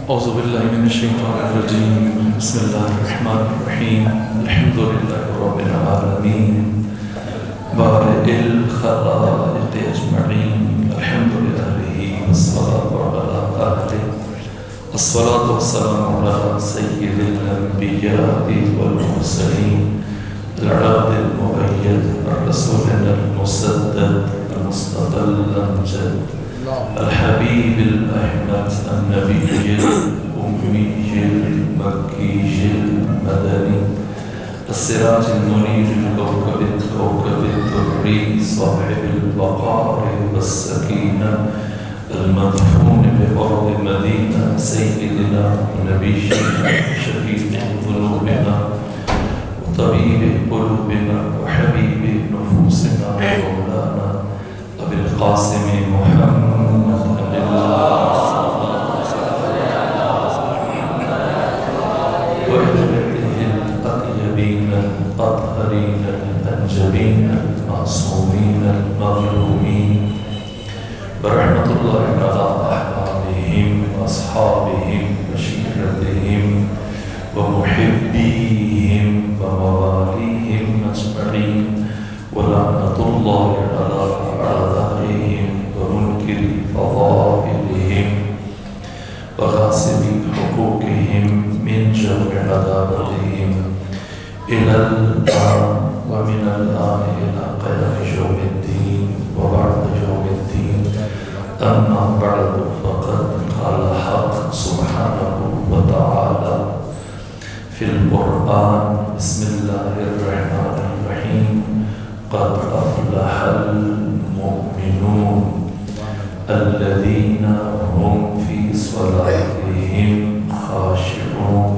أعوذ بالله من الشيطان الرجيم. بسم الله الرحمن الرحيم. الحمد لله رب العالمين بارئ الخلائق أجمعين. الحمد لله والصلاة على آله. الصلاة والسلام على سيد الأنبياء والمرسلين العبد المؤيد الرسول المسدد المصطفى الأمجد الحبيب الأحمد النبي الأمي المكي المدني السراج المنير الكوكب الدري صاحب الوقار والسكينة المدفون بأرض المدينة سيدنا نبينا شفيع ذنوبنا وطبيب قلوبنا وحبيب نفوسنا ومولانا أبي القاسم محمد وإخوته الأطيبين الأطهرين الأنجبين المعصومين المظلومين برحمة الله على أحبابهم وأصحابهم وشيرتهم ومحبيهم ومواليهم أجمعين ولعنة الله على أعدائهم ومنكر فضائلهم وغاصب حقوقهم من جور عذابتهم إلى الآن ومن الآن إلى قيام يوم الدين وبعد يوم الدين. أما بعد فقد قال الحق سبحانه وتعالى في القرآن بسم الله الرحمن الرحيم قد أفلح المؤمنون الذين هم في صلاتهم خاشعون.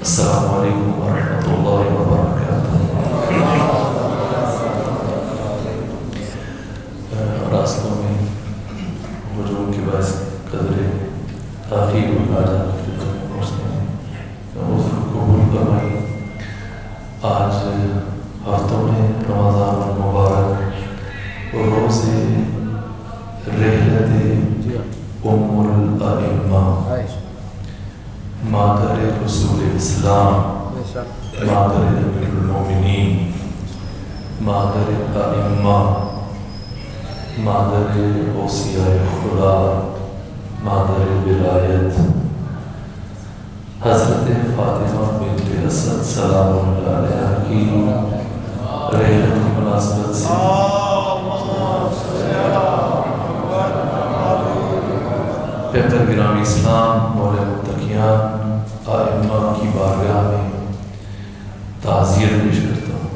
السلام عليكم ورحمة الله وبركاته. راستوں میں ہجوم کے باعث قدرے تاخیر ہو جاتا قبول فرمائی. آج ہفتوں میں رمضان المبارک روز رحلت ام الائمہ مادر رسول اسلام مادر امیر المومنین مادر ائمہ مادر اوصیاء خدا مادر ولایت حضرت فاطمہ بنت اسد سلام اللہ علیہا کی رحلت کی مناسبت سے بہتر گرامی اسلام مولا متقیان ائمہ کی بارگاہ میں تعزیت پیش کرتا ہوں.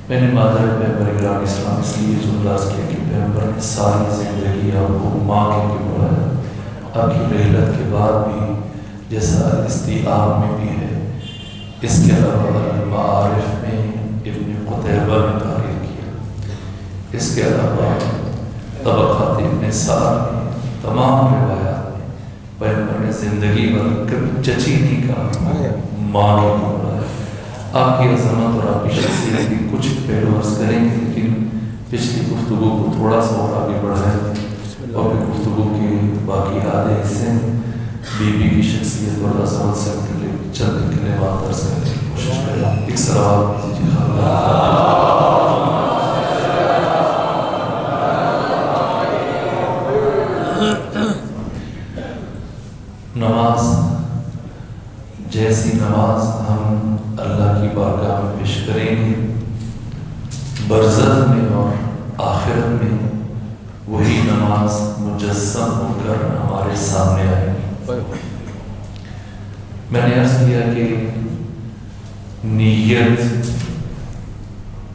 میں نے مادر پیغمبر گرامی اسلام اس لیے جملہ کیا کہ پیغمبر نے ساری زندگی آپ کو ماں کے بلایا. آپ کی رحلت کے بعد بھی جیسا استیعاب میں بھی ہے، اس کے علاوہ المعارف میں ابن قتیبہ نے تحریر کیا، اس کے علاوہ طبقات ابن سعد میں تمام روایات میں پیغمبر نے زندگی بھر کبھی چچی نہیں کہا، ماں کی بولا ہے. آپ کی عظمت اور آپ کی شخصیت کی کچھ پہلو عرض کریں گے، لیکن پچھلی گفتگو کو تھوڑا سا اور آگے بڑھائیں اور پھر گفتگو کے باقی آدھے حصے میں بی بی کی شخصیت اور عظمت سے متعلق چند کلمات عرض کرنے کی کوشش کریں. ایک سلام دیجیے. نماز جیسی نماز ہم اللہ کی بارگاہ میں پیش کریں گے، برزخ میں اور آخرت میں وہی نماز مجسم ہو کر ہمارے سامنے آئے گی. میں نے عرض کیا کہ نیت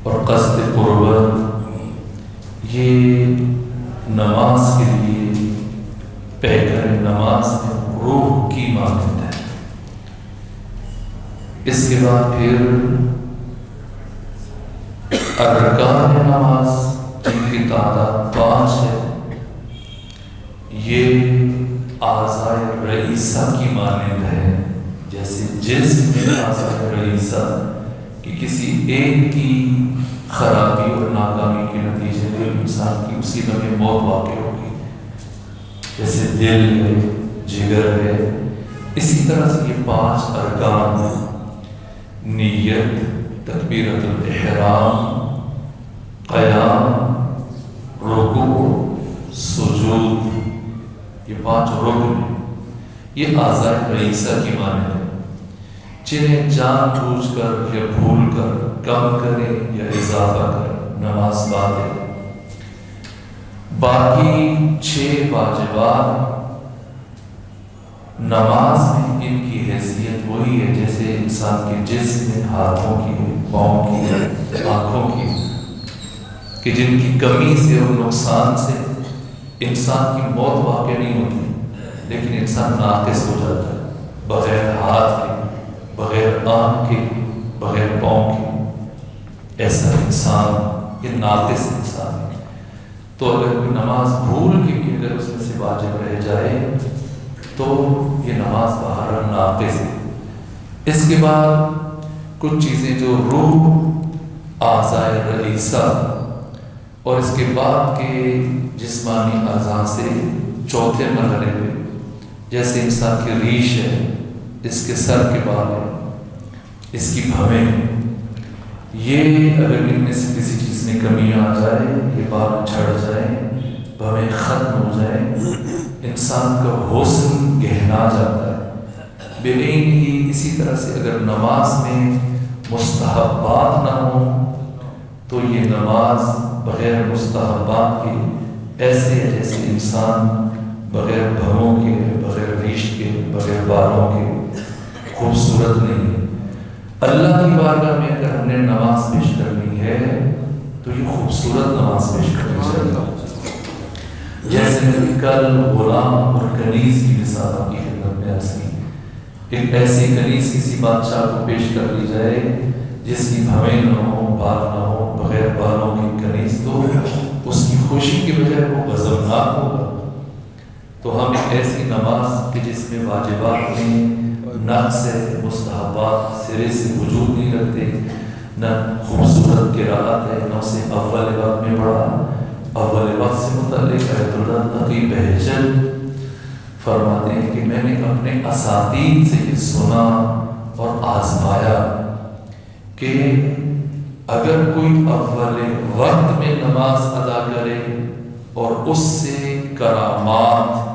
اور قصد قربت یہ نماز کے لیے پیکر نماز میں روح کی مانند ہے. اس کے بعد پھر ارکان نماز جن کی تعداد 5 ہے، یہ اعضائے رئیسہ کی مانند ہے. جیسے جسم میں اعضائے رئیسہ کہ کسی ایک کی خرابی اور ناکامی کے نتیجے میں انسان کی اسی لمحے موت واقع ہوگی. جیسے دل ہے، جگر ہے. اسی طرح سے یہ 5 ارکان نیت، تکبیرۃ الاحرام، قیام، رکوع، سجود، یہ 5 رکن ہیں. یہ اعضاء رئیسہ کی مانند ہے جنہیں جان بوجھ کر یا بھول کر کم کرے یا اضافہ کرے نماز باطل. باقی 6 واجبات نماز میں ان کی حیثیت وہی ہے جیسے انسان کے جسم میں ہاتھوں کی، پاؤں کی، آنکھوں کی، کہ جن کی کمی سے اور نقصان سے انسان کی موت واقع نہیں ہوتی، لیکن انسان ناقص ہو جاتا ہے. بغیر ہاتھ کے، بغیر آنکھ کے، بغیر پاؤں کے، ایسا انسان یہ ناقص انسان ہے. تو اگر کوئی نماز بھول کے بھی اگر اس میں سے واجب رہ جائے تو یہ نماز بہرحال ناقص ہے. اس کے بعد کچھ چیزیں جو روح، اعضاء رئیسہ اور اس کے بعد کے جسمانی اعضاء سے چوتھے مرحلے پہ، جیسے انسان کی ریش ہے، اس کے سر کے بال ہے، اس کی بھویں، یہ اگر ان میں سے کسی چیز میں کمی آ جائے، یہ بال جھڑ جائیں، بھویں ختم ہو جائیں، انسان کا حسن گہنا جاتا ہے. بےعین ہی اسی طرح سے اگر نماز میں مستحبات نہ ہوں تو یہ نماز بغیر مستحبات کے ایسے ہے جیسے انسان بغیر بھووں کے، بغیر ریش کے، بغیر بالوں کے خوبصورت نہیں ہے. اللہ کی بارگاہ میں اگر ہم نے نماز پیش کرنی ہے تو یہ خوبصورت نماز پیش کرنی چاہیے. جیسے میں کل غلام اور کنیز کی مثال آپ کی خدمت میں عرض کی. ایک ایسی کنیز کسی بادشاہ کو پیش کر لی جائے جس کی بھویں نہ ہو، بال نہ ہو، بغیر بالوں کی کنیز، تو اس کی خوشی کے بجائے وہ غضبناک ہوگا. تو ہم ایک ایسی نماز کہ جس میں واجبات میں نقص ہے، مستحبات سرے سے وجود نہیں رکھتے، نہ خوبصورت قرات ہے، نہ اسے اول وقت میں پڑھا. اول وقت سے متعلق آیت اللہ نقی بہجت فرماتے ہیں کہ میں نے اپنے اساتید سے یہ سنا اور آزمایا کہ اگر کوئی اول وقت میں نماز ادا کرے اور اس سے کرامات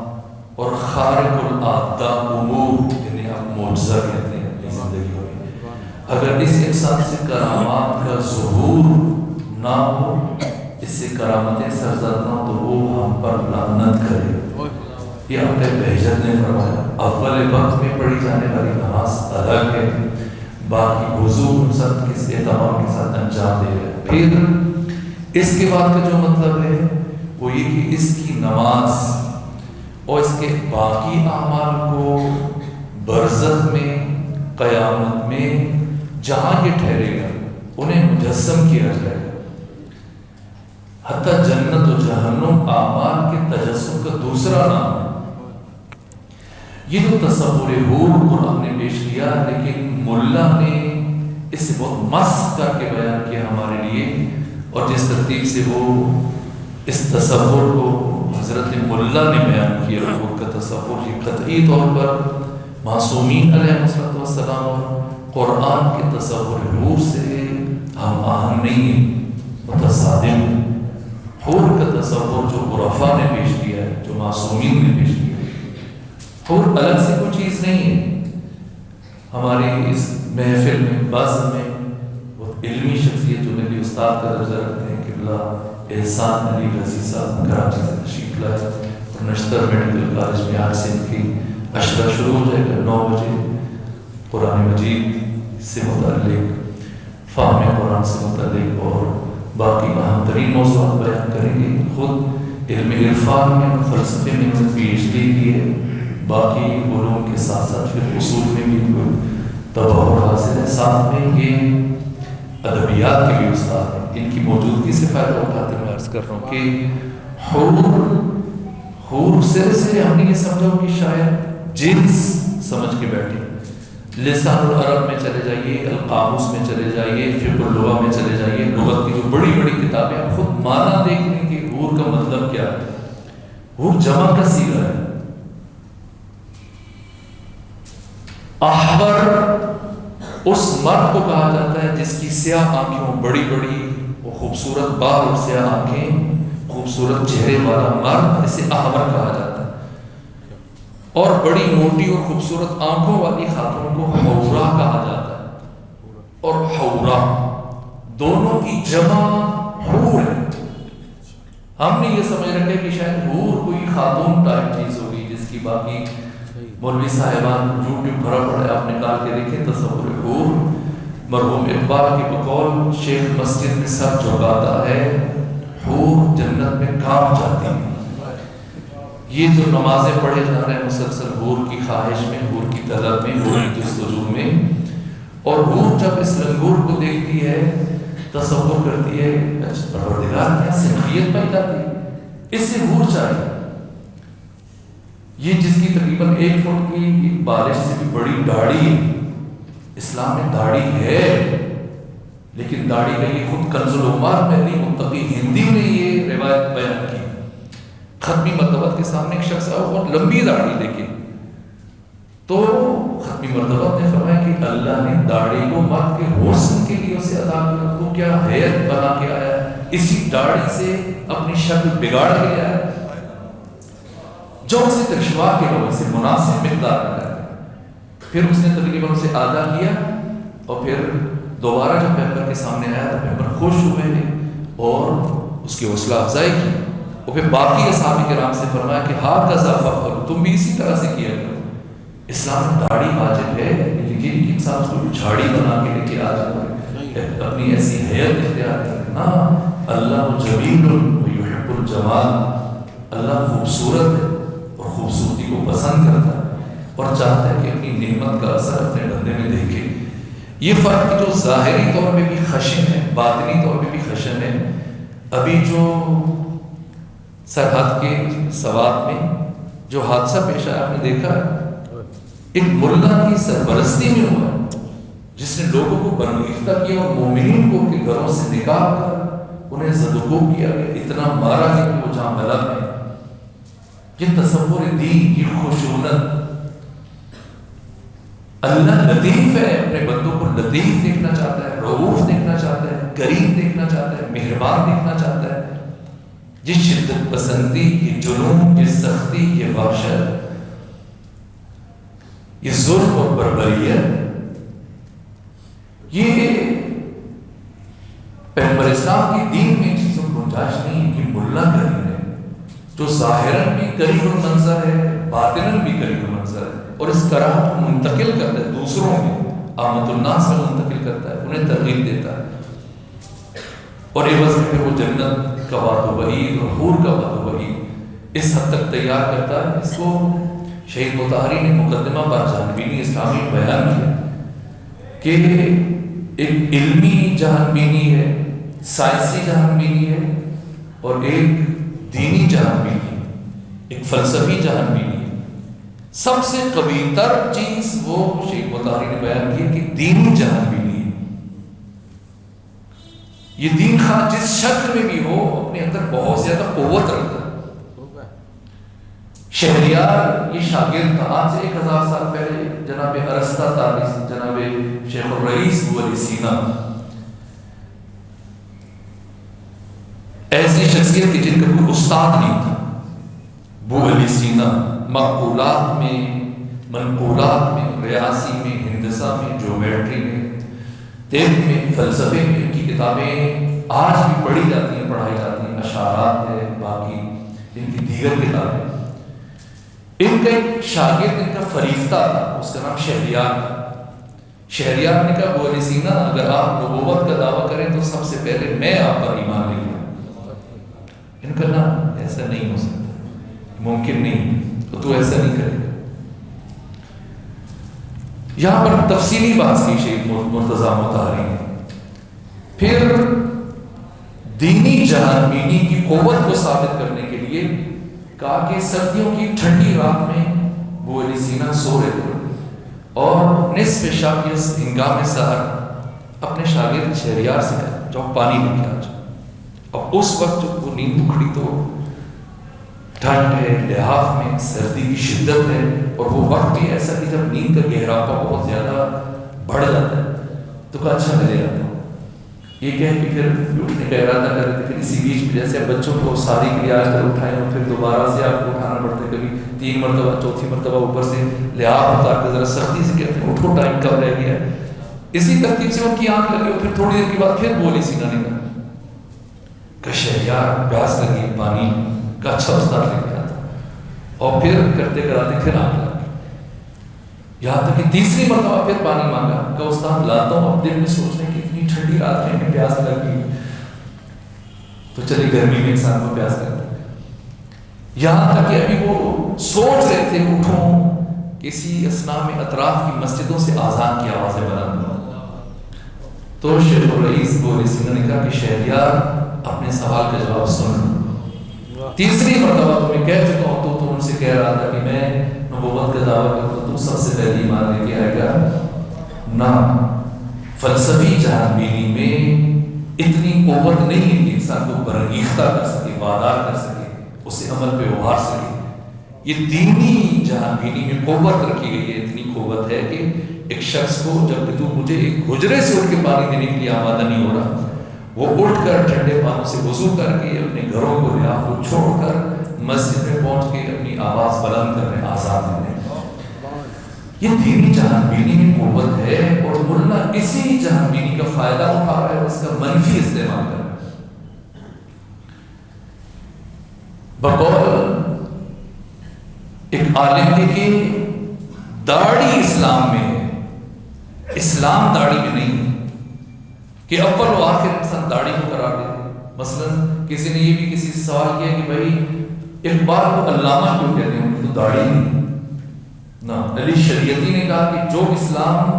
اور خارق العادہ امور، یعنی آپ معجزہ کہتے ہیں اپنی زندگیوں میں، اگر اس انسان سے کرامات کا ظہور نہ ہو، اس سے کرامتیں سرزد نہ ہو، تو وہ ہم پر لعنت کرے. یہ اپنے بہجت نے فرمایا. اول وقت میں پڑھی جانے والی نماز الگ ہے، باقی وضو سب کس اہتمام کے ساتھ انجام دے گا. پھر اس کے بعد کا جو مطلب ہے وہ یہ کہ اس کی نماز اور اس کے باقی اعمال کو برزخ میں، قیامت میں جہاں یہ ٹھہرے گا انہیں مجسم کیا جائے گا. حتیٰ جنت و جہنم اعمال کے تجسم کا دوسرا نام ہے. یہ جو تصور حور قرآن نے پیش کیا، لیکن ملا نے اس سے بہت مسخ کر کے بیان کیا ہمارے لیے، اور جس ترتیب سے وہ اس تصور کو حضرت ملا نے بیان کیا، حور کا تصور یہ قطعی طور پر معصومین علیہ السلام اور قرآن کے تصور حور سے ہم آہنگ نہیں ہیں، متصادم ہیں. حور کا تصور جو عرفاء نے پیش کیا ہے، جو معصومین نے پیش کیا ہے، حور الگ سے کوئی چیز نہیں ہے. ہماری اس محفل میں بعض میں بہت علمی شخصیت جو میرے استاد کا درجہ رکھتے ہیں، قبلہ احسان علی رضی صاحب کراچی سے تشریف لائے، اور نشتر میڈیکل کالج میں آج سے ان کی عشرہ شروع ہو جائے گا 9 بجے. قرآن مجید سے متعلق، فہم قرآن سے متعلق اور باقی اہم ترین موضوعات بیان کریں گے. خود علم عرفان میں اور فلسفے میں انہوں نے پی ایچ ڈی کی ہے، باقی علوم کے ساتھ ساتھ پھر اصول میں بھی تباہ حاصل ہے. ساتھ میں یہ ادبیات کے بھی استاد ہیں. ان کی موجودگی سے فائدہ اٹھاتے میں عرض کر رہا ہوں کہ حور سے ہم نے یہ سمجھا کہ شاید جنس سمجھ کے بیٹھے. لسان العرب میں چلے جائیے، القاموس میں چلے جائیے، فقہ اللغہ میں چلے جائیے، لغت کی جو بڑی بڑی کتابیں ہیں، خود معنی دیکھ لیں کہ حور کا مطلب کیا ہے. حور جمع کا صیغہ ہے، احور اس مرد کو کہا جاتا ہے جس کی سیاہ آنکھیں بڑی بڑی اور خوبصورت بال اور سیاہ آنکھیں، خوبصورت چہرے والا مرد، اسے احور کہا جاتا ہے. اور بڑی موٹی اور خوبصورت آنکھوں والی خاتون کو حورا کہا جاتا ہے. اور حورا دونوں کی جمع حور ہے. ہم نے یہ سمجھ رکھے کہ شاید حور کوئی خاتون ٹائپ چیز ہوگی جس کی باقی مولوی صاحبان یوٹیوب بھرا پڑا ہے، آپ نکال کے دیکھیں تصور حور. مرحوم اقبال کے بقول شیخ مسجد میں سب جھکاتا ہے، حور جنت میں کام جاتی ہے. یہ جو نمازیں پڑھے جا رہے ہیں مسلسل حور کی خواہش میں، حور کی طلب میں، حور کی جستجو میں، اور حور جب اس لنگور کو دیکھتی ہے تصور کرتی ہے پروردگار کیا سنخیت پائی جاتی ہے، اس سے حور چاہیے. یہ جس کی تقریباً 1 فٹ کی ایک بالش سے بھی بڑی داڑھی ہے. اسلام میں داڑھی ہے، لیکن داڑھی کا یہ خود کنز العمار پہلی متقی ہندی نے یہ روایت بیان کی. ختمی مرتبت کے سامنے ایک شخص آیا بہت لمبی داڑھی لے کے، تو ختمی مرتبت نے فرمایا کہ اللہ نے داڑھی کو مرد کے حسن کے لیے اسے عطا کیا، تو کیا حیرت بنا کے آیا، اسی داڑھی سے اپنی شکل بگاڑ کے آیا جو اسے ترشوا کے لوگ اسے مناسب مقدار میں کرتے. پھر اس نے تقریباً اسے آدھا کیا اور پھر دوبارہ جب پیغمبر کے سامنے آیا تو پیغمبر خوش ہوئے اور اس کی حوصلہ افزائی کی. اور پھر باقی اصحاب کرام سے فرمایا کہ ہاکذا فعلوا، تم بھی اسی طرح سے کیا کرو. اسلام میں داڑھی واجب ہے، لیکن انسان اس کو جھاڑی بنا کے لے کے آ جائے، اپنی ایسی حیت اختیار کرنا. اللہ جمیل یحب الجمال، اللہ خوبصورت ہے اور خوبصورتی کو پسند کرتا ہے اور چاہتا ہے کہ اپنی نعمت کا اثر اپنے بندے میں دیکھے. یہ فرق جو ظاہری طور پہ بھی خشن ہے، باطنی طور پہ بھی خشن ہے. ابھی جو سرحد کے سوات میں جو حادثہ پیش آیا آپ نے دیکھا، ایک ملا کی سرپرستی میں ہوا جس نے لوگوں کو برانگیختہ کیا اور مومنین کو ان کے گھروں سے نکال کر انہیں زدوکوب کیا گیا، اتنا مارا گیا کہ وہ جہاں ملا میں. یہ تصور دین کی خشونت. اللہ لطیف ہے، اپنے بندوں کو لطیف دیکھنا چاہتا ہے، رؤوف دیکھنا چاہتا ہے، کریم دیکھنا چاہتا ہے، مہربان دیکھنا چاہتا ہے. یہ شدت پسندی، یہ جنون، یہ سختی، یہ وحشت، یہ ظلم اور بربریت، یہ پیغمبر اسلام کی دین میں چیزوں کو گنجائش نہیں ہے. کہ ملا کریم ہے جو ظاہراً بھی کریم المنظر ہے، باطناً بھی کریم المنظر ہے، اور اس کراہت کو منتقل کرتا ہے دوسروں میں، عامت الناس میں منتقل کرتا ہے، انہیں ترغیب دیتا ہے. اور عوض میں وہ جنت کا وعد و وعید اور حور کا وعد و وعید اس حد تک تیار کرتا ہے. اس کو شہید مطہری نے مقدمہ پر جہانبینی اسلامی بیان کیا کہ ایک علمی جہان بینی ہے، سائنسی جہان بینی ہے، اور ایک دینی جہان بینی ہے، ایک فلسفی جہان بینی ہے. سب سے قوی تر چیز وہ شیخ مطہری نے بیان کی کہ دینی جہان بینی ہے. یہ دین خواہ جس شکل میں بھی ہو اپنے اندر بہت زیادہ قوت رکھتا ہے. شہریار یہ شاگرد تھا، آج سے 1000 سال پہلے جناب ارسطا تابعی جناب شیخ الرئیس ابو علی سینا، ایسی شخصیت کی جن کا کوئی استاد نہیں تھا. ابو علی سینا معقولات میں، منقولات میں، ریاضی میں، ہندسہ میں، جیومیٹری میں، طب میں، فلسفے میں ان کی کتابیں آج بھی پڑھی جاتی ہیں، پڑھائی جاتی ہیں. اشعارات ہے، باقی ان کی دیگر کتابیں. ان کا ایک شاگرد ان کا فریفتہ تھا، اس کا نام شہریار تھا. شہریار نے کہا ابو علی سینا اگر آپ نبوت کا دعویٰ کریں تو سب سے پہلے میں آپ پر ایمان لے لوں. ان کا نام ایسا نہیں ہو سکتا، ممکن نہیں، تو ایسا نہیں کرے گا. یہاں پر تفصیلی بات کی شیخ مرتضیٰ مطہری نے. پھر دینی جہان بینی کی قوت کو ثابت کرنے کے لیے کہا کہ سردیوں کی ٹھنڈی رات میں ابو علی سینا سو رہے تھے اور نصف شب یا ہنگام سحر اپنے شاگرد شہریار سے کہا جاؤ پانی لے کے آ جاؤ. اب اس وقت جب وہ نیند اکھڑی تو ٹھنڈ ہے، لحاف میں سردی کی شدت ہے، اور وہ وقت بھی ایسا کہ جب نیند کا گہراپا بہت زیادہ بڑھ جاتا ہے تو کہا اچھا میں لے جاتا ہوں، یہ کہہ کہ پھر اٹھنے کا ارادہ کر رہے تھے، پھر اسی بیچ میں جیسے بچوں کو ساری کے لیے آج کل اٹھائے اور پھر دوبارہ سے آپ کو اٹھانا پڑتا ہے، کبھی 3 مرتبہ 4تھی مرتبہ اوپر سے لحاظ اتار کے ذرا سختی سے کہتے ہیں اٹھو ٹائم کم رہ گیا ہے، اسی ترتیب سے ان کی آنکھ لگی اور پھر تھوڑی دیر کے بعد پھر بولی سینہ نکلا کہ شہریار پیاس لگی پانی کا اچھا استاد لے کے آتا، اور پھر کرتے کراتے پھر آنکھ لگ گئی، یہاں تک کہ تیسری مرتبہ پھر پانی مانگا کہ استاد لاتا ہوں، اب دل میں سوچ رہے کہ اتنی ٹھنڈی رات میں پیاس لگی تو چلی گرمی میں انسان کو پیاس لگتی، یہاں تک کہ ابھی وہ سوچ رہے تھے اٹھوں، کسی اسنا میں اطراف کی مسجدوں سے آذان کی آوازیں بلند ہوں، تو شیخ الرئیس بولی سنگھ نے کہا کہ شہریار اپنے سوال کا جواب سن، تیسری مرتبہ تمہیں کہہ چکا ہوں، تو ان سے کہہ رہا تھا کہ میں نبوت کا دعویٰ کرتا ہوں، تو سب سے پہلے ایمان لے کے آئے گا نہ فلسفی جہان بینی میں اتنی قوت نہیں ہے کہ انسان کو برانگیختہ کر سکے، وادار کر سکے، اسے عمل پہ ابھار سکے، یہ دینی جہان بینی میں قوت رکھی گئی ہے، اتنی قوت ہے کہ ایک شخص کو جب کہ تو مجھے ایک حجرے سے اٹھ کے پانی دینے کے لیے آمادہ نہیں ہو رہا، وہ اٹھ کر ٹھنڈے پانوں سے وضو کر کے اپنے گھروں کو لحاظ کو چھوڑ کر مسجد میں پہنچ کے اپنی آواز بلند کرنے آزاد ہونے، یہ دینی جہان بینی میں قوت ہے، اور ملا اسی جہان بینی کا فائدہ اٹھا رہا ہے اور اس کا منفی استعمال کر رہا ہے۔ بقول ایک عالم کہ داڑھی اسلام میں ہے، اسلام داڑھی میں نہیں ہے کہ اول و آخر انسان داڑھی کو قرار دیتے، مثلا کسی نے یہ بھی کسی سے سوال کیا کہ بھائی اقبال کو علامہ کیوں کہتے ہیں، ان کی تو داڑھی نہیں نا، علی شریعتی نے کہا کہ جو اسلام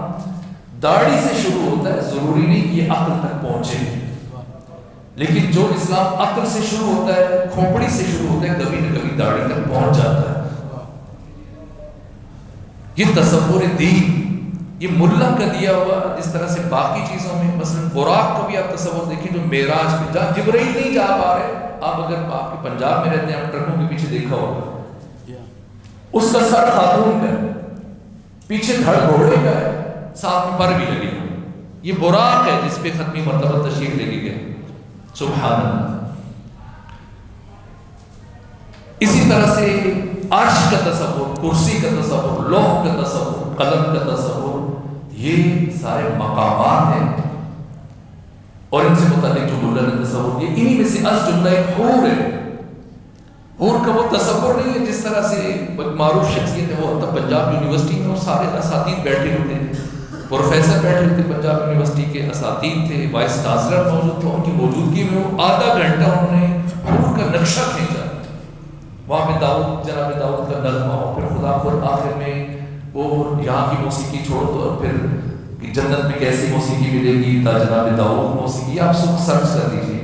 داڑھی سے شروع ہوتا ہے ضروری نہیں کہ یہ عقل تک پہنچے، لیکن جو اسلام عقل سے شروع ہوتا ہے، کھوپڑی سے شروع ہوتا ہے، کبھی نہ کبھی داڑھی تک پہنچ جاتا ہے۔ یہ تصور دین، یہ ملا کا دیا ہوا، جس طرح سے باقی چیزوں میں مثلا براق کا بھی آپ تصور دیکھیں جو معراج میں جہاں جبرائیل نہیں جا پا رہے، آپ اگر آپ کے پنجاب میں رہتے ہیں آپ ٹرکوں کے پیچھے دیکھا ہوگا، اس کا سر خاتون کا ہے، پیچھے دھڑ گھوڑے کا ہے، ساتھ میں پر بھی لگے ہوئے، یہ براق ہے جس پہ ختمی مرتبہ تشریف لے کے گئے، سبحان اللہ۔ اسی طرح سے عرش کا تصور، کرسی کا تصور، لوح کا تصور، قلم کا تصور، یہ سارے مقامات ہیں، اور ان سے متعلق جو ملا نے تصور کیا، انہی میں سے از جملہ ایک حور ہے۔ حور کا وہ تصور نہیں ہے جس طرح سے ایک معروف شخصیت ہے، وہ تب پنجاب یونیورسٹی میں وہ سارے اساتید بیٹھے ہوتے تھے، پروفیسر بیٹھے ہوتے پنجاب یونیورسٹی کے، اساتید تھے، وائس چانسلر موجود تھے، ان کی موجودگی میں وہ آدھا گھنٹہ انہوں نے حور کا نقشہ کھینچا، وہاں پہ داؤد، جناب داؤد کا نغمہ، اور پھر خدا خود آخر میں وہ یہاں کی موسیقی چھوڑ دو اور پھر جنت میں کیسی موسیقی ملے گی، تا جناب داؤد موسیقی، آپ سرچ کر دیجیے۔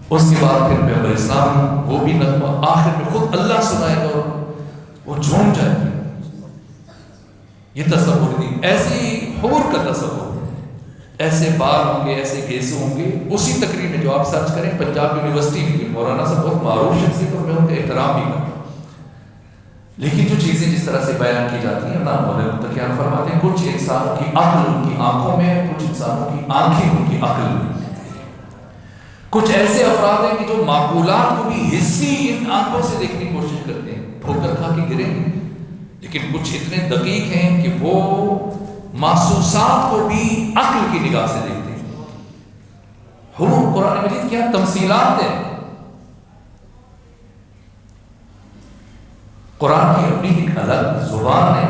اس کے بعد پھر پیغمبر اسلام وہ بھی نغمہ آخر میں خود اللہ سنائے گا اور وہ جھوم جائے گا۔ یہ تصور نہیں، ایسی حور کا تصور، ایسے بال ہوں گے، ایسے گیسو ہوں گے، اسی تقریر میں جو آپ سرچ کریں پنجاب یونیورسٹی میں، مولانا صاحب بہت معروف شخصیت اور میں ان کا احترام بھی کرتا ہوں، لیکن جو چیزیں جس طرح سے بیان کی جاتی ہیں نا، مولانا متقیان فرماتے ہیں کچھ انسانوں کی عقل ان کی آنکھوں میں ہے، کچھ انسانوں کی آنکھیں ان کی عقل میں، کچھ ایسے افراد ہیں کہ جو معقولات کو بھی حصی ان آنکھوں سے دیکھنے کی کوشش کرتے ہیں، ٹھوکر کھا کے گریں گے، لیکن کچھ اتنے دقیق ہیں کہ وہ محسوسات کو بھی عقل کی نگاہ سے دیکھتے ہیں۔ حور قرآن مجید کیا تمثیلات ہیں، قرآن کی اپنی ایک الگ زبان ہے۔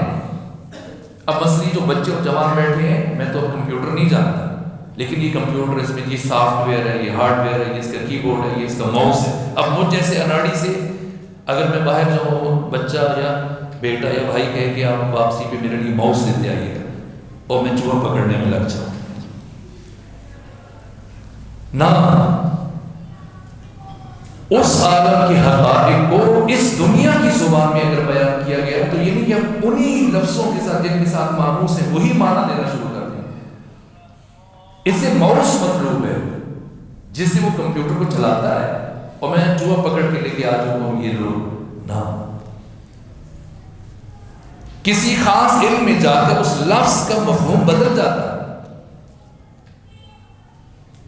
اب مثلا جو بچے اور جوان بیٹھے ہیں، میں تو کمپیوٹر نہیں جانتا، لیکن یہ کمپیوٹر، اس میں یہ سافٹ ویئر ہے، یہ ہارڈ ویئر ہے، یہ اس کا کی بورڈ ہے، یہ اس کا ماؤس ہے۔ اب مجھ جیسے اناڑی سے اگر میں باہر جاؤں، بچہ یا بیٹا یا بھائی کہے کہ آپ واپسی پہ میرے لیے ماؤس لیتے آئیے گا، اور میں چوہا پکڑنے میں لگ جاؤں نہ، اس عالم کے حقائق کو اس دنیا کی زبان میں اگر بیان کیا گیا تو یہ نہیں کہ ہم انہی لفظوں کے ساتھ جن کے ساتھ مانوس ہیں وہی معنی دینا شروع کر دیں۔ اسے ماؤس مطلوب ہے جس سے وہ کمپیوٹر کو چلاتا ہے، اور میں چوہا پکڑ کے لے کے آ جاؤں یہ لوگ نہ، کسی خاص علم میں جا کر اس لفظ کا مفہوم بدل جاتا ہے۔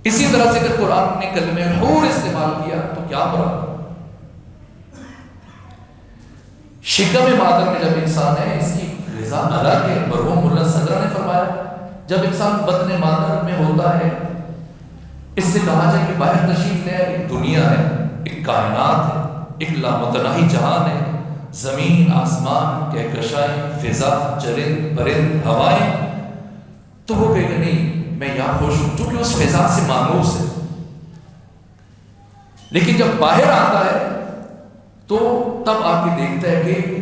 اسی طرح سے اگر قرآن نے کلمہ حور استعمال کیا تو کیا مراد؟ شکم مادر میں جب انسان ہے، اس کی غذا الگ ہے۔ مرحوم ملا صدرہ نے فرمایا جب انسان بطن مادر میں ہوتا ہے، اس سے کہا جائے کہ باہر تشریف لے، ایک دنیا ہے، ایک کائنات ہے، ایک لامتناہی جہان ہے، زمین، آسمان، کہکشائیں، فضا، چرند پرند، ہوائیں، تو وہ کہے گا نہیں میں یہاں خوش ہوں، چونکہ اس فضا سے مانوس ہے۔ لیکن جب باہر آتا ہے تو تب آ کے دیکھتا ہے کہ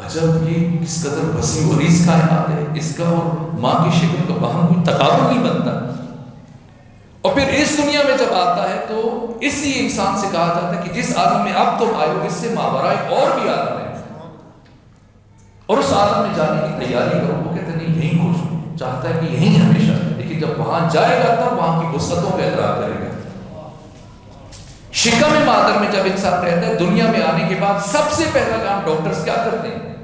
عجب یہ کس قدر وسیع و عریض کائنات ہے، اس کا اور ماں کی شکل کا باہم کوئی تقابل نہیں بنتا۔ اور پھر اس دنیا میں جب آتا ہے تو اسی انسان سے کہا جاتا ہے کہ جس عالم میں اب تم آئے ہو اس سے ماورا ایک اور بھی عالم ہے، اور اس عالم میں جانے کی تیاری کرو۔ وہ کہتے ہیں نہیں یہیں خوش ہوں، چاہتا ہے کہ یہیں ہمیشہ، لیکن جب وہاں جائے گا تب وہاں کی وسعتوں کا ادراک کرے گا۔ شکم مادر میں جب انسان رہتا ہے، دنیا میں آنے کے بعد سب سے پہلا کام ڈاکٹرز کیا کرتے ہیں؟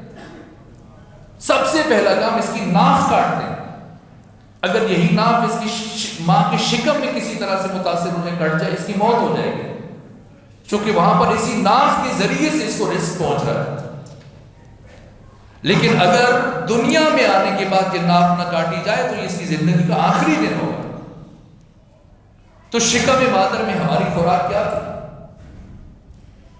سب سے پہلا کام اس کی ناف کاٹتے ہیں۔ اگر یہی ناف اس کی ماں کی شکم میں کسی طرح سے متاثر ہونے کٹ جائے، اس کی موت ہو جائے گی، چونکہ وہاں پر اسی ناف کے ذریعے سے اس کو رزق پہنچ رہا ہے۔ لیکن اگر دنیا میں آنے کے بعد یہ ناف نہ کاٹی جائے تو یہ اس کی زندگی کا آخری دن ہوگا۔ تو شکم مادر میں ہماری خوراک کیا تھی؟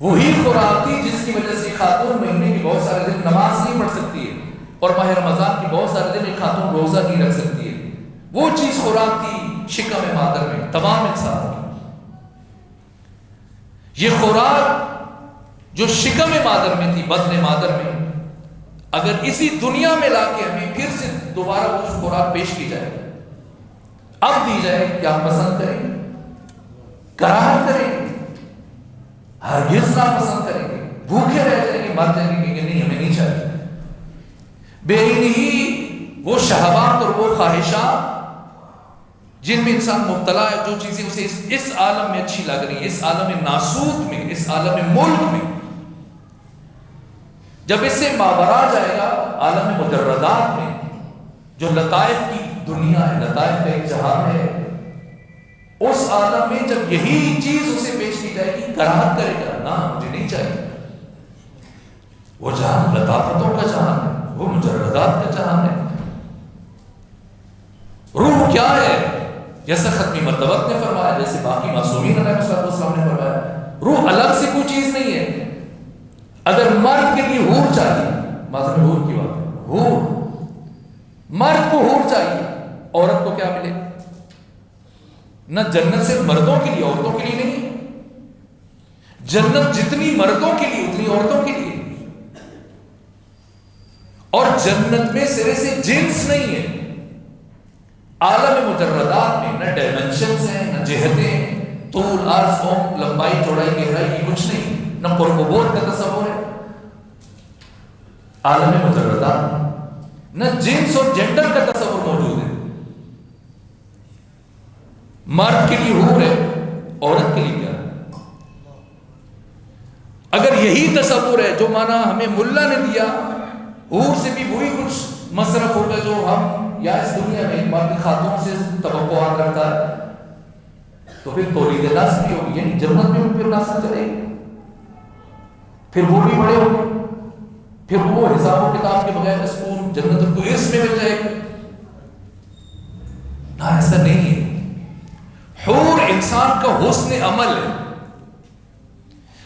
وہی خوراک تھی جس کی وجہ سے خاتون مہینے کے بہت سارے دن نماز نہیں پڑھ سکتی ہے، اور ماہ رمضان کے بہت سارے دن ایک خاتون روزہ نہیں رکھ سکتی ہے۔ وہ چیز خوراک تھی شکم مادر میں تمام انسانوں کی۔ یہ خوراک جو شکم مادر میں تھی، بطن مادر میں، اگر اسی دنیا میں لا کے ہمیں پھر سے دوبارہ وہ خوراک پیش کی جائے، اب دی جائے، کیا پسند کریں گے؟ کراہت کریں گے؟ ہرگز نہ پسند کریں گے، بھوکے رہ جائیں گے، مر جائیں گے کہ نہیں ہمیں نہیں چاہیے۔ بے ہی وہ شہوات اور وہ خواہشات جن میں انسان مبتلا ہے، جو چیزیں اسے اس عالم میں اچھی لگ رہی ہیں، اس عالم ناسوت میں، اس عالم ملک میں، جب اس سے ماورا جائے گا عالم مجردات میں، جو لطائف کی دنیا ہے، لطائف کا ایک جہان ہے، اس عالم میں جب یہی چیز اسے پیش کی جائے گی، کراہت کرے گا، نہ مجھے نہیں چاہیے۔ وہ جہان لطافتوں کا جہان ہے، وہ مجردات کا جہان ہے۔ روح کیا ہے؟ جیسا ختمی مرتبت نے فرمایا، جیسے باقی معصومین علیہ السلام نے فرمایا، روح الگ سے کوئی چیز نہیں ہے۔ اگر مرد کے لیے حور چاہیے، ماضی میں حور کی بات ہے، حور، مرد کو حور چاہیے، عورت کو کیا ملے؟ نہ جنت صرف مردوں کے لیے، عورتوں کے لیے نہیں، جنت جتنی مردوں کے لیے اتنی عورتوں کے لیے، اور جنت میں سرے سے جنس نہیں ہے۔ عالم مجردات میں نہ ڈائمنشنز ہیں، نہ جہتیں، طول، عرض، عمق، لمبائی، چوڑائی، گہرائی، یہ کچھ نہیں، نہ قرب و بعد کا تصور ہے عالم مجردات میں، نہ جنس اور جنڈر کا تصور موجود ہے۔ مرد کے لیے حور ہے، عورت کے لیے کیا ہے؟ اگر یہی تصور ہے جو مانا ہمیں ملا نے دیا، حور سے بھی وہی کچھ مصرف ہوگا جو ہم یا اس دنیا میں باقی خاتون سے توقعات رکھتا ہے، تو پھر تولید نسل کی ہوگی، یعنی جنت میں پھر نسل چلے گی، پھر وہ بھی بڑے ہوں گے، پھر وہ حساب و کتاب کے بغیر اسکول جنت کو ارث میں مل جائے گا۔ نہ، ایسا نہیں ہے۔ حور انسان کا حسن عمل ہے،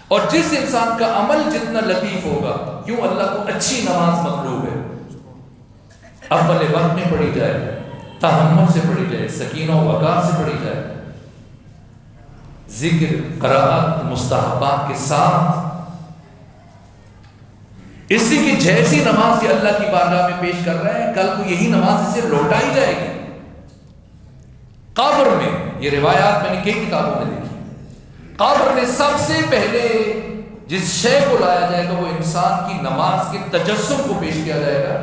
اور جس انسان کا عمل جتنا لطیف ہوگا، کیوں اللہ کو اچھی نماز مطلوب ہے، اول وقت میں پڑھی جائے، تحمل سے پڑھی جائے، سکینہ و وقار سے پڑھی جائے، ذکر، قرآت، مستحبات کے ساتھ، اس لیے کہ جیسی نماز یہ اللہ کی بارگاہ میں پیش کر رہے ہیں، کل کو یہی نماز اسے لوٹائی جائے گی قبر میں۔ یہ روایات میں نے کئی کتابوں میں دیکھی، قبر میں سب سے پہلے جس شے کو لایا جائے گا وہ انسان کی نماز کے تجسم کو پیش کیا جائے گا،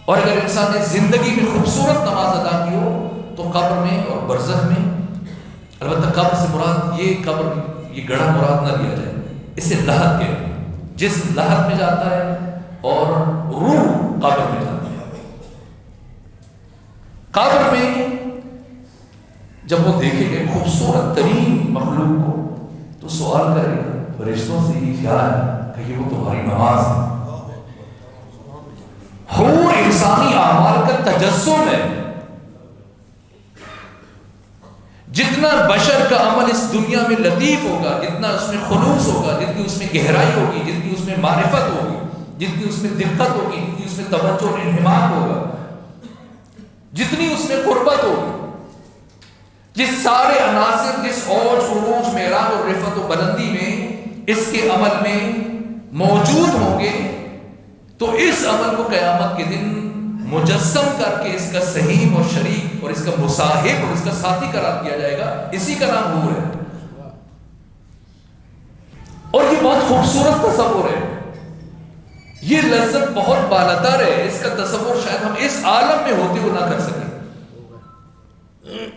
اور اگر انسان نے زندگی میں خوبصورت نماز ادا کی ہو تو قبر میں اور برزخ میں، البتہ قبر سے مراد یہ قبر، یہ گڑھا مراد نہ لیا جائے، اسے لحد کہتے ہیں، جس لحد میں جاتا ہے اور روح قبر میں جاتی ہے. قبر میں جب وہ دیکھے گے خوبصورت ترین مخلوق کو تو سوال کرے گا فرشتوں سے یہ کیا ہے کہ وہ تمہاری نماز ہے. حور انسانی اعمال کا تجسم ہے. جتنا بشر کا عمل اس دنیا میں لطیف ہوگا، جتنا اس میں خلوص ہوگا، جتنی اس میں گہرائی ہوگی، جتنی اس میں معرفت ہوگی، جتنی اس میں دقت ہوگی، جتنی اس میں توجہ اور انہمام ہوگا، جتنی اس میں قربت ہوگی، جس سارے عناصر جس اوج عروج معراج اور رفعت و بلندی میں اس کے عمل میں موجود ہوں گے تو اس عمل کو قیامت کے دن مجسم کر کے اس کا سہیم اور شریک اور اس کا مصاحب اور اس کا ساتھی قرار دیا جائے گا. اسی کا نام حور ہے. اور یہ بہت خوبصورت تصور ہے. یہ لذت بہت بالاتر ہے. اس کا تصور شاید ہم اس عالم میں ہوتے ہوئے نہ کر سکیں.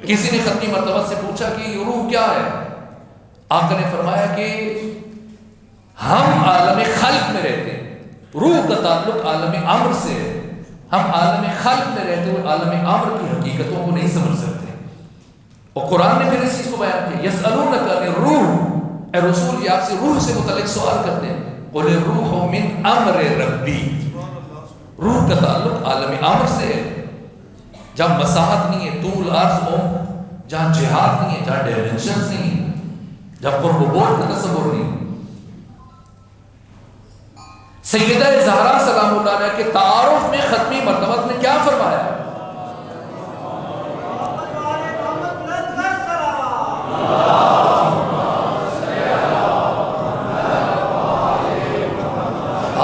کسی نے ختمی مرتبہ سے پوچھا کہ روح کیا ہے؟ آقا نے فرمایا کہ ہم عالم خلق میں رہتے ہیں. روح کا تعلق عالم امر سے ہے. ہم عالم خلق میں رہتے ہوئے عالم امر کی حقیقتوں کو نہیں سمجھ سکتے. اور قرآن نے پھر اس چیز کو بیان کیا یسألونک عن الروح. اے رسول یہ آپ سے روح سے متعلق سوال کرتے ہیں. قل الروح من امر ربی. روح کا تعلق عالم امر سے ہے. جہاں مساحت نہیں ہے، طول عرض عمر، جہاں جہاد نہیں ہے، جہاں ڈائمنشنز نہیں ہے، جہاں قرب و بعد کا تصور نہیں ہے. سیدہ زہرا سلام اللہ علیہ کے تعارف میں ختمی مرتبہ نے کیا فرمایا؟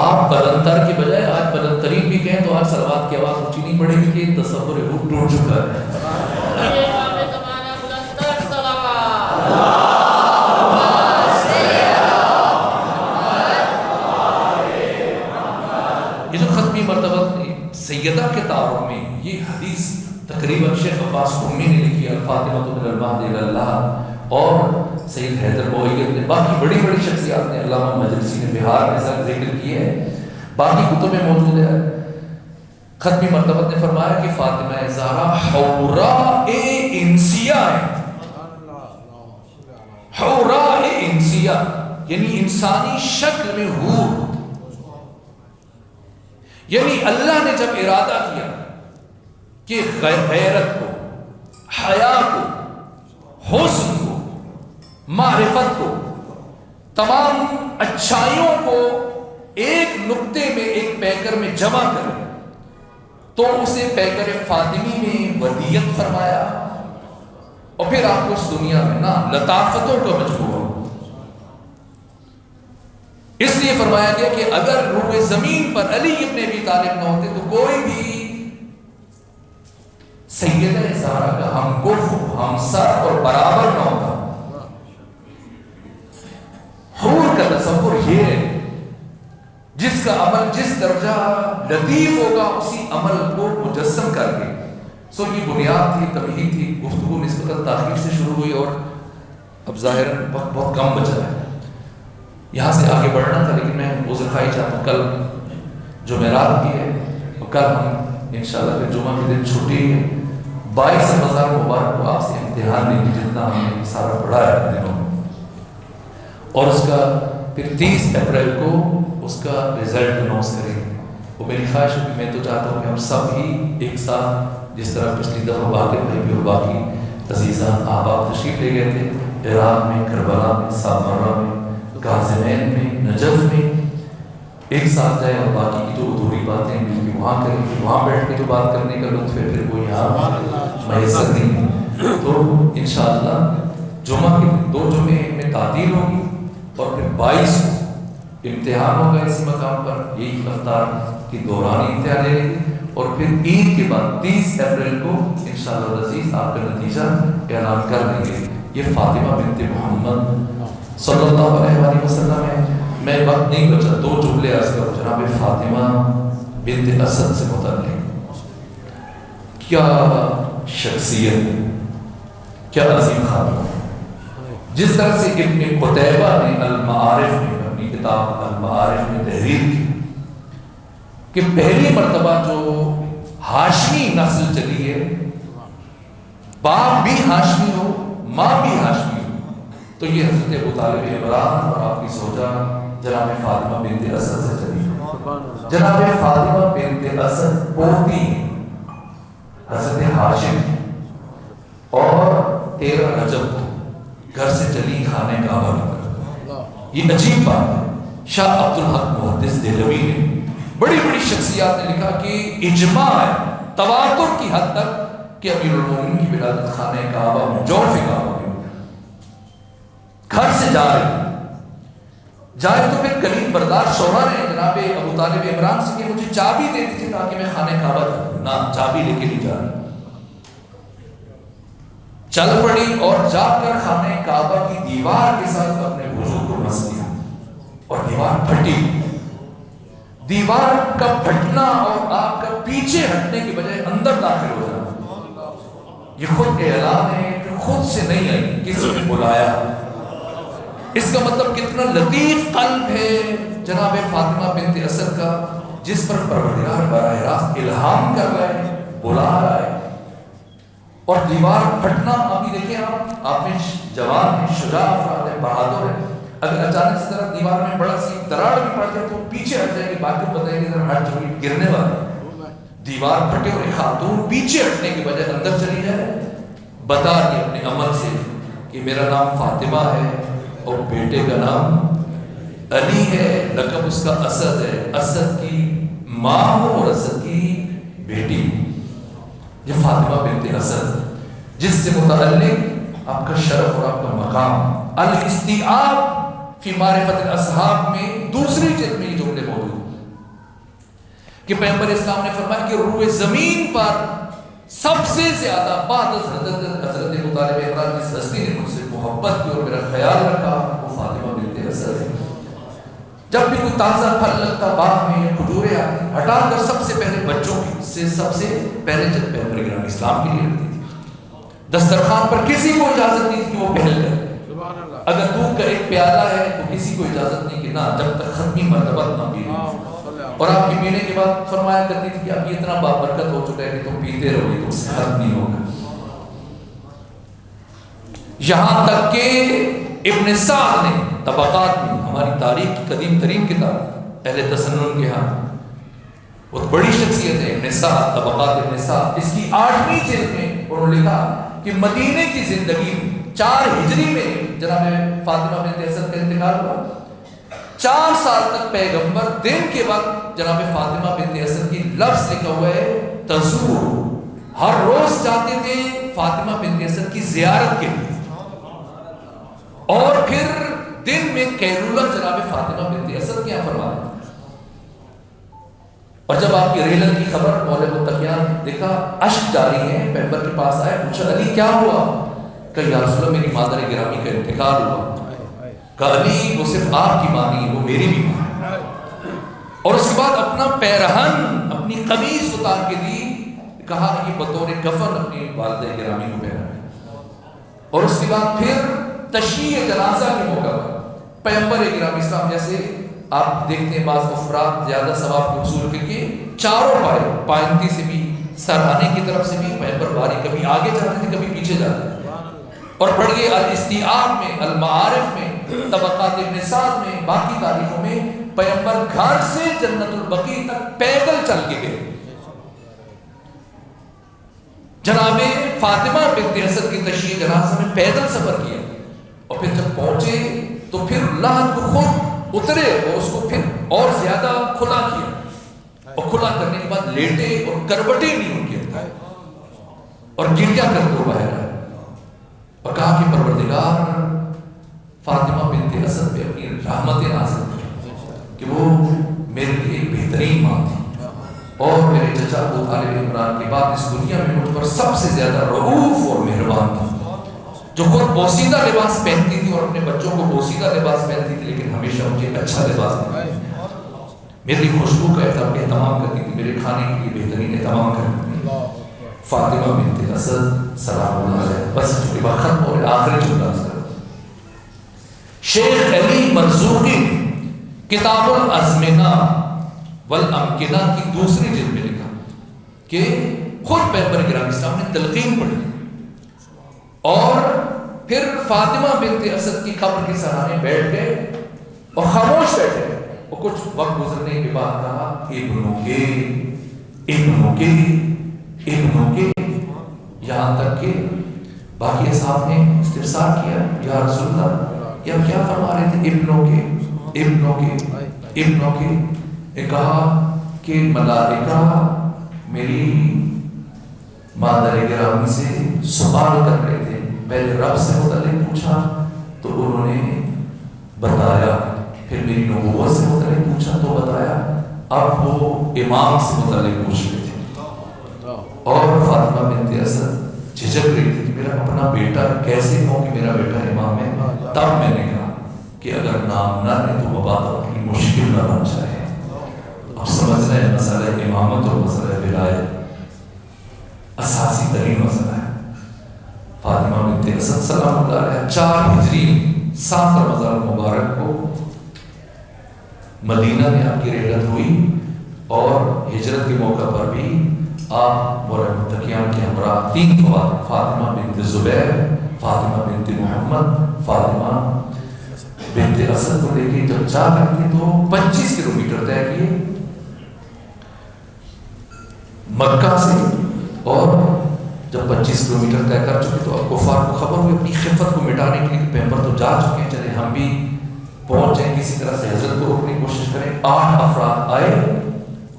آپ بلندر کی بجائے آج بلندرین بھی کہیں تو آج صلوات کی آواز اونچی نہیں پڑے گی کہ تصور روح ٹوٹ چکا ہے. سیدہ کے تعارف میں یہ حدیث تقریباً شیخ عباس قمی نے لکھی الفاطمہ من المہد الی اللہ، اور سید حیدر بوئیت نے، باقی بڑی بڑی شخصیات نے، علامہ مجلسی نے بہار میں سب ذکر کیے ہیں، باقی کتب میں موجود ہے. ختمی مرتبہ نے فرمایا کہ فاطمہ زہرا حوراء انسیہ ہے. حوراء انسیہ یعنی انسانی شکل میں حور. یعنی اللہ نے جب ارادہ کیا کہ غیرت کو، حیا کو، حسن کو، معرفت کو، تمام اچھائیوں کو ایک نقطے میں، ایک پیکر میں جمع کرے تو اسے پیکر فاطمی میں ودیت فرمایا. اور پھر آپ کو اس دنیا میں نا لطافتوں کا مجموعہ. اس لیے فرمایا گیا کہ اگر روح زمین پر علی ابن ابی طالب نہ ہوتے تو کوئی بھی سیدہ زہرا کا ہمکف، ہمسر اور برابر نہ ہوتا. حور کا تصور یہ ہے جس کا عمل جس درجہ لطیف ہوگا اسی عمل کو مجسم کر کے. سو یہ بنیاد تھی، تمہید تھی. گفتگو نسبتاً تاخیر سے شروع ہوئی اور اب ظاہراً وقت بہت کم بچا ہے. یہاں سے آگے بڑھنا تھا لیکن میں عذر خواہی چاہتا ہوں. کل جمعرات کی ہے اور کل ہم انشاءاللہ پھر جمعہ کے دن چھٹی ہے. 22 رمضان مبارک کو آپ سے امتحان لیں گے جتنا ہم نے سارا پڑھا ہے دنوں میں، اور اس کا پھر 30 اپریل کو اس کا رزلٹ اناؤنس کریں گے. وہ میری خواہش ہے کہ میں تو چاہتا ہوں کہ ہم سب ہی ایک ساتھ، جس طرح پچھلی دفعہ باقر بھائی بھی اور باقی عزیزان احباب تشریف لے گئے تھے، عراق میں، کربلا میں، سامرہ میں، غازمین میں، نجف میں، ایک ساتھ جائے اور باقی کی جو ادھوری باتیں مل کے وہاں کریں گے. وہاں بیٹھ کے جو بات کرنے کا لطف ہے پھر وہ یہاں میسر نہیں ہے. تو انشاءاللہ جمعہ کے 2 جمعے میں تعطیل ہوگی اور پھر 22 کو امتحان ہوگا اسی مقام پر. یہی افطار کی دورانی امتحان لے گی اور پھر عید کے بعد 30 اپریل کو انشاءاللہ العزیز آپ کا نتیجہ اعلان کر دیں گے. یہ فاطمہ بنت محمد صلی اللہ علیہ وآلہ وسلم ہے. میں وقت نہیں بچا، 2 جملے عرض کروں. جناب فاطمہ بنت اسد سے متعلق کیا شخصیت ہے، کیا عظیم خاتون. جس طرح سے ابن قتیبہ نے المعارف میں، اپنی کتاب المعارف میں تحریر کی کہ پہلی مرتبہ جو ہاشمی نسل چلی ہے، باپ بھی ہاشمی ہو ماں بھی ہاشمی ہو، تو یہ حضرت ابو طالب عمران اور آپ کی زوجہ جناب فاطمہ بنت اسد سے چلی ہے۔ جناب فاطمہ بنت اسد پوتی ہیں حضرت ہاشم اور 13 رجب کو گھر سے چلی خانہ کعبہ کی۔ یہ عجیب بات ہے، شاہ عبد الحق محدث دہلوی نے بڑی بڑی شخصیات نے لکھا کہ اجماع ہے تواتر کی حد تک کہ امیر المومنین کی ولادت خانہ کعبہ میں، جوف کعبہ میں، گھر سے جا رہی جائے تو پھر کلیم بردار شوہر نے جناب ابو طالب عمران سے کہ مجھے چابی دے دیجیے تاکہ میں خانہ کعبہ جاؤں، نہ چابی لے کے نہیں جا رہی، چل پڑی اور جا کر خانہ کعبہ کی دیوار کے ساتھ اپنے وجود کو مس دیا اور دیوار پھٹی۔ دیوار کا پھٹنا اور آپ کا پیچھے ہٹنے کی بجائے اندر داخل ہو جانا، یہ خود اعلان ہے کہ خود سے نہیں آئی، کسی نے بلایا۔ اس کا مطلب کتنا لطیف قلب ہے جناب فاطمہ بنت اسد کا، جس پر پروردگار براہ راست الہام کر رہا ہے، بلا رہا ہے۔ اور دیوار پھٹنا، ابھی دیکھیں آپ میں جوان ہیں، شجاع افراد ہیں، بہادر ہیں، اگر اچانک سے ذرا دیوار میں بڑا سی دراڑ بھی پڑ جائے تو پیچھے ہٹ جائے گی، باقی بتائیں گے ذرا ہٹ جائے گی، گرنے والا۔ دیوار پھٹے اور ایک خاتون پیچھے ہٹنے کے بجائے اندر چلی جائے، بتا رہی اپنے عمل سے کہ میرا نام فاطمہ ہے اور بیٹے کا نام علی ہے، لقب اس کا اسد ہے، اسد کی ماں ہو اور اسد کی بیٹی۔ یہ فاطمہ بنت اسد جس سے متعلق آپ کا شرف اور آپ کا مقام الاستیعاب فی معرفت الاصحاب میں دوسری جلد میں یہ جملے موجود ہیں کہ پیغمبر اسلام نے فرمایا کہ روح زمین پر سب سے زیادہ بعد از حضرت ابو طالب عمران جس ہستی نے مجھ سے محبت کی اور میرا خیال رکھا وہ فاطمہ بنت اسد ہے۔ جب بھی کوئی تازہ پھل لگتا باغ میں کھجوریں آتی ہٹا کر سب سے پہلے بچوں کی سے سب سے پہلے جب پیغمبر کرام اسلام کے لیے رکھتی تھی۔ دسترخوان پر کسی کو اجازت نہیں تھی کہ وہ پہل کرے، اگر دودھ کا ایک پیالہ ہے تو کسی کو اجازت نہیں کہ نہ جب تک ختمی مرتبہ نہ پیے، اور آپ کی پینے کے بعد فرمایا کرتی تھی کہ اب یہ اتنا بابرکت ہو چکا ہے کہ تم پیتے رہو گے تو اس سے ختم نہیں ہوگا۔ یہاں تک کہ ابن سعد نے طبقات میں، ہماری تاریخ کی قدیم ترین کتاب اہل تسنن کے ہاں بہت بڑی شخصیت ہے ابن سعد، طبقات ابن سعد، اس کی 8ویں جلد میں انہوں نے لکھا کہ مدینے کی زندگی 4 ہجری میں جناب فاطمہ بنت اسد کا انتقال ہوا، 4 سال تک پیغمبر دن کے وقت جناب فاطمہ بنت اسد کی لفظ لکھا ہوا ہے تزور، ہر روز جاتے تھے فاطمہ بنت اسد کی زیارت کے لیے، اور پھر دن میں قیلولہ جناب فاطمہ بنت اسد کے یہاں فرماتے تھے۔ اور جب آپ کی رحلت کی خبر مولے متقیان دیکھا، اشک جاری ہیں، پیغمبر کے پاس آئے، پوچھا علی کیا ہوا؟ کہ یا رسول اللہ میری مادر گرامی کا انتقال ہوا۔ کہا علی وہ صرف آپ کی ماں نہیں، وہ میری بھی ماں۔ اور اس کے بعد اپنا پیرہن، اپنی قمیص اتار کے دی، کہا یہ بطور کفن اپنی والدہ گرامی کو پہنا۔ اور اس کے بعد پھر تشییع جنازہ کے موقع پر پیغمبر گرامی اسلام، جیسے آپ دیکھتے ہیں بعض افراد زیادہ ثواب کو حصول کر کے چاروں پائے، پائنتی سے بھی سرہانے کی طرف سے بھی پیغمبر باری کبھی آگے جاتے تھے کبھی پیچھے جاتے تھے۔ اور پڑھ گئے الاستیعاب میں، المعارف میں، طبقات ابن سعد میں، باقی تاریخوں میں پیغمبر گھر سے جنت البقیع تک پیدل چل کے گئے۔ جناب فاطمہ بنت اسد کی تشییع جنازہ میں پیدل سفر کیا، اور پھر جب پہنچے تو پھر لحد کو خود اترے اور اس کو پھر اور زیادہ کھلا کیا، اور کھلا کرنے کے بعد لیٹے اور کروٹیں نہیں ان کے اندر، اور گریا کر دو باہر آئے اور کہا کہ پروردگار فاطمہ بنت اسد پہ اپنی رحمت نازل کر کہ وہ میرے لیے ایک بہترین ماں تھی، اور میرے چچا ابو طالب عمران کے بعد اس دنیا میں مجھ پر سب سے زیادہ رؤوف اور مہربان تھی، جو خود بوسیدہ لباس پہنتی تھی اور اپنے بچوں کو بوسیدہ لباس پہنتی تھی، لیکن ہمیشہ مجھے اچھا لباس دیتی تھی، میری خوشبو کا اہتمام کرتی تھی، میرے کھانے کے لیے بہترین اہتمام کرتی تھی۔ فاطمہ بنت اسد سلام اللہ علیہ۔ بس چونکہ وقت ختم ہو رہا ہے، آخری جملہ شیخ علی مرزوقی کتاب الازمنہ والامکنہ کی دوسری جلد میں لکھا کہ خود پیغمبر گرامی اسلام نے تلقین پڑھی اور پھر فاطمہ بنت اسد کی قبر کے سہارے بیٹھ گئے اور خاموش بیٹھے اور کچھ وقت گزرنے کے بعد کہا ابنوں کے یہاں تک کہ باقی اصحاب نے استفسار کیا یا رسول اللہ یا کیا فرما رہے تھے ابنوں کے کہا کہ ملائکہ میری مادر گرامی سے سوال کر رہے تھے، پہلے رب سے متعلق پوچھا تو انہوں نے بتایا، پھر میری نبوت سے متعلق پوچھا تو بتایا، اب وہ امام سے متعلق پوچھ رہے تھے۔ اور فاطمہ بنت اسد جھجک رہی تھی کہ میرا اپنا بیٹا کیسے کہوں کہ میرا بیٹا امام ہے۔ تب میں نے کہا کہ اگر نام نہ لے تو وہ بات اپنی مشکل نہ بن جائے۔ اب سمجھ رہے ہیں مسئلہ امامت اور مسئلہ ولایت اساسی ترین مسئلہ ہے۔ فاطمہ بنت اسد سلام اللہ علیہ 4 ہجری 7 رمضان مبارک کو مدینہ میں آپ کی رحلت ہوئی اور ہجرت کے موقع پر بھی آپ مولا متقیان کے ہمراہ 3 خواتین، فاطمہ بنت زبیر، فاطمہ بنت محمد، فاطمہ بنت اسد کو لے کے جب جا رہے تھے تو 25 کلومیٹر طے کیے مکہ سے، اور جب 25 کلومیٹر طے کر چکے تو اب کفار کو خبر ہوئی اپنی خفت کو مٹانے کے لیے پیغمبر تو جا چکے ہیں، چلے ہم بھی پہنچ جائیں، کسی طرح سے حضرت کو روکنے کی کوشش کریں۔ 8 افراد آئے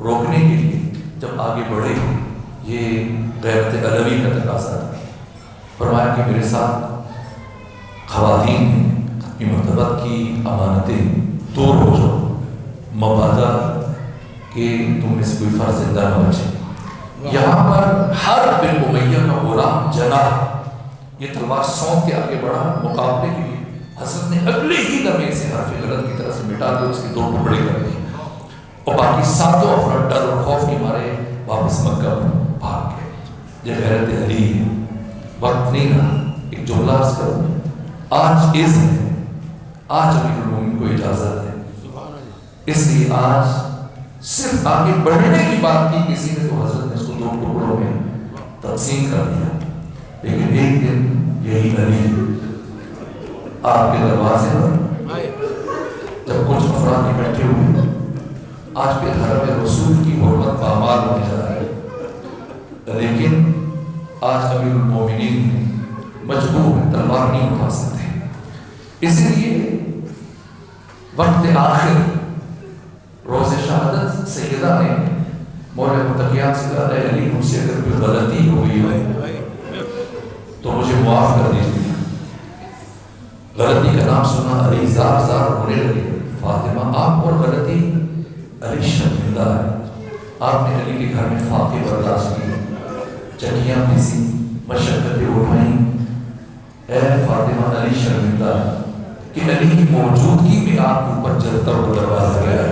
روکنے کے لیے، جب آگے بڑھے یہ غیرت علوی کا تقاضا تھا، فرمایا کہ میرے ساتھ خواتین ہیں، اپنی مرتبت کی امانتیں دور ہو جاؤ، مبادہ کہ تم میں سے کوئی فرد زندہ نہ بچے۔ یہاں پر ہر بن امیہ کا غلام جناح یہ تلوار سونپ کے آگے بڑھا مقابلے کے لیے، حضرت نے اگلے ہی لمحے سے حرف غلط کی طرح سے مٹا دے، اس کے 2 ٹکڑے کر دیے اور باقی 7 افراد ڈر اور خوف کے مارے واپس مکہ بھاگ گئے۔ یہ غیرت علی ہے، وقت نہیں رہا، ایک جملہ عرض کروں، آج اذن ہے، آج امیر المومنین کو اجازت ہے، اس لیے آج صرف آگے بڑھنے کی بات کی کسی نے تو حضرت نے اس کو 2 ٹکڑوں میں تقسیم کر دیا، لیکن ایک دن یہی علی آپ کے دروازے پر جب کچھ افراد اکٹھے ہوئے، آج پھر حرم رسول کی حرمت پامال ہونے جا رہا ہے، لیکن آج امیر المومنین مجبور ہے، تلوار نہیں اٹھا سکتے، اس لیے وقت آخر روز شہادت سیدہ نے مولا متقیان سے کہا، اے علی مجھ سے اگر کوئی غلطی ہو گئی ہو تو مجھے معاف کر دیجیے۔ غلطی کا نام سنا علی زار زار ہونے لگے، فاطمہ آپ اور غلطی؟ علی شرمندہ ہے، آپ نے علی کے گھر میں فاقے برداشت کی، چکیاں پیسی، مشقتیں اٹھائیں، اے فاطمہ علی شرمندہ ہے کہ علی کی موجودگی میں آپ کے اوپر جلتا ہوا دروازہ گیا ہے۔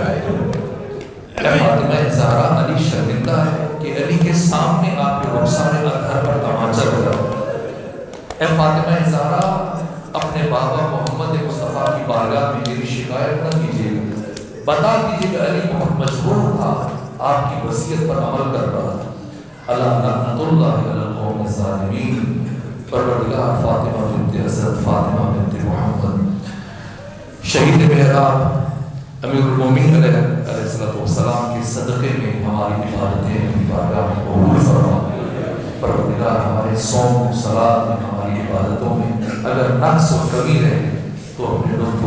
اے فاطمہ زہرا علی شرمندہ ہے کہ علی کے سامنے آپ کے رخسار اطہر پر تماچا لگا۔ اے فاطمہ زہرا اپنے بابا محمد مصطفیٰ کی بارگاہ میں میری شکایت نہ کیجیے، بتا دیجیے کہ علی بہت مجبور تھا، آپ کی وصیت پر عمل کر رہا تھا۔ اللہ لعنت اللہ علی القوم الظالمین۔ پروردگار فاطمہ بنت اسد، فاطمہ بنت محمد، شہید محراب امیر المومنین علیہ السلام کے صدقے میں ہماری عبادتیں اپنی بارگاہ میں قبول فرما۔ پروردگار ہمارے صوم صلاۃ میں، ہماری عبادتوں میں اگر نقص و کمی رہے تو اپنے لطف